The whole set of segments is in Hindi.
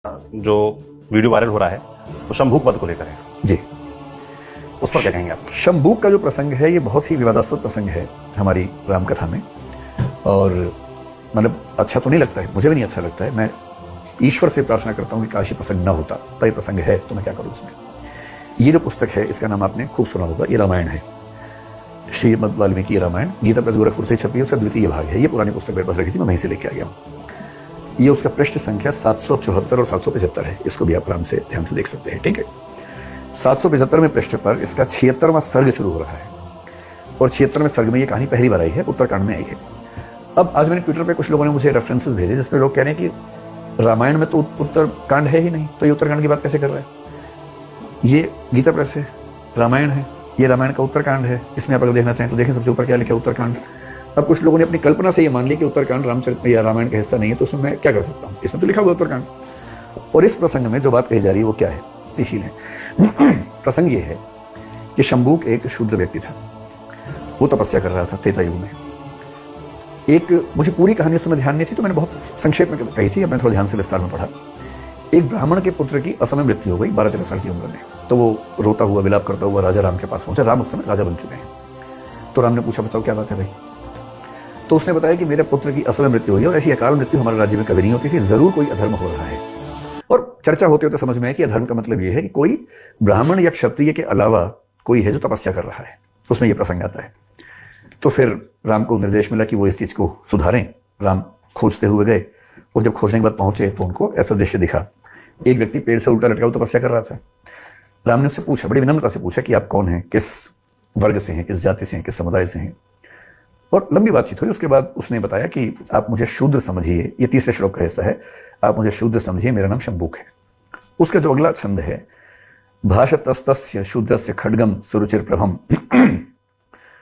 जो वीडियो वायरल हो रहा है वो शंभूक वध को लेकर है, जी। उस पर क्या कहेंगे आप? शंभूक का जो प्रसंग है ये बहुत ही विवादास्पद प्रसंग है हमारी रामकथा में, और मतलब अच्छा तो नहीं लगता है, मुझे भी नहीं अच्छा लगता है। मैं ईश्वर से प्रार्थना करता हूँ कि काश ये प्रसंग ना होता, पर ये प्रसंग है तो मैं क्या करूँ उसमें। ये जो पुस्तक है इसका नाम आपने खूब सुना होगा, ये रामायण है, श्रीमद् वाल्मीकि रामायण। गीता प्रेस गोरखपुर से छपी है, उसका द्वितीय भाग है। ये पुरानी पुस्तक मेरे पास रखी थी, मैं वहीं से लेके आ गया हूँ। ये उसका पृष्ठ संख्या 774 और 775 है, इसको भी आप आराम से ध्यान से देख सकते हैं, ठीक है। 775वें पृष्ठ पर इसका 76वां सर्ग शुरू हो रहा है, और 76वें सर्ग में ये कहानी पहली बार आई है, उत्तरकांड में आई है। अब आज मैंने ट्विटर पे कुछ लोगों ने मुझे रेफरेंसेस भेजे जिसमें लोग कह रहे हैं कि रामायण में तो उत्तरकांड है ही नहीं, तो ये उत्तरकांड की बात कैसे कर रहा है। ये गीता प्रेस है, रामायण है, ये रामायण का उत्तरकांड है। इसमें आप अगर देखना चाहें तो देखें सबसे ऊपर क्या लिखा है, उत्तरकांड। अब कुछ लोगों ने अपनी कल्पना से ये मान लिया कि उत्तरकांड रामचरित या रामायण का हिस्सा नहीं है, तो उसमें मैं क्या कर सकता हूँ, इसमें तो लिखा हुआ उत्तरकांड। और इस प्रसंग में जो बात कही जा रही है वो क्या है, गतिशील है। प्रसंग ये है कि शंभूक एक शूद्र व्यक्ति था, वो तपस्या कर रहा था त्रेता युग में। एक मुझे पूरी कहानी उस समय ध्यान नहीं थी, तो मैंने बहुत संक्षेप में कही थी, अब मैं थोड़ा ध्यान से विस्तार में पढ़ा। एक ब्राह्मण के पुत्र की असमय मृत्यु हो गई 12-13 साल की उम्र में, तो वो रोता हुआ विलाप करता हुआ राजा राम के पास पहुंचा। राम उस समय राजा बन चुके हैं। तो राम ने पूछा, बताओ क्या बात है भाई। तो उसने बताया कि मेरे पुत्र की असमय मृत्यु हुई और ऐसी अकाल मृत्यु हमारे राज्य में कभी नहीं होती थी, जरूर कोई अधर्म हो रहा है। और चर्चा होते होते समझ में आया कि अधर्म का मतलब यह है कि कोई ब्राह्मण या क्षत्रिय के अलावा कोई है जो तपस्या कर रहा है, उसमें यह प्रसंग आता है। तो फिर राम को निर्देश मिला कि वो इस चीज को सुधारें। राम खोजते हुए गए, और जब खोजने के बाद पहुंचे तो उनको ऐसा दृश्य दिखा, एक व्यक्ति पेड़ से उल्टा लटका हुआ तपस्या कर रहा था। राम ने उससे पूछा, बड़ी विनम्रता से पूछा कि आप कौन हैं, किस वर्ग से हैं, किस जाति से हैं, किस समुदाय से हैं। और लंबी बातचीत हुई। उसके बाद उसने बताया कि आप मुझे शूद्र समझिए, ये तीसरे श्लोक का हिस्सा है, आप मुझे शूद्र समझिए, मेरा नाम शंभूक है। उसका जो अगला छंद है, भाषतस्तस्य शूद्रस्य खड्गम सुरुचिर प्रभम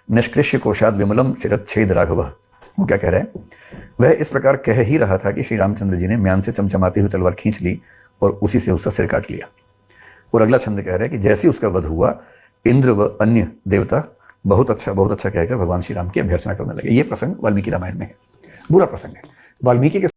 निष्कृष्य कोशाद विमलम शिरच्छेद राघव। वो क्या कह रहा है, वह इस प्रकार कह ही रहा था कि श्री रामचंद्र जी ने म्यान से चमचमाती हुई तलवार खींच ली और उसी से उसका सिर काट लिया। और अगला छंद कह रहा है कि जैसे उसका वध हुआ, इंद्र व अन्य देवता बहुत अच्छा कहकर भगवान श्री राम की अभ्यर्थना करने लगे। ये प्रसंग वाल्मीकि रामायण में है, बुरा प्रसंग है। वाल्मीकि के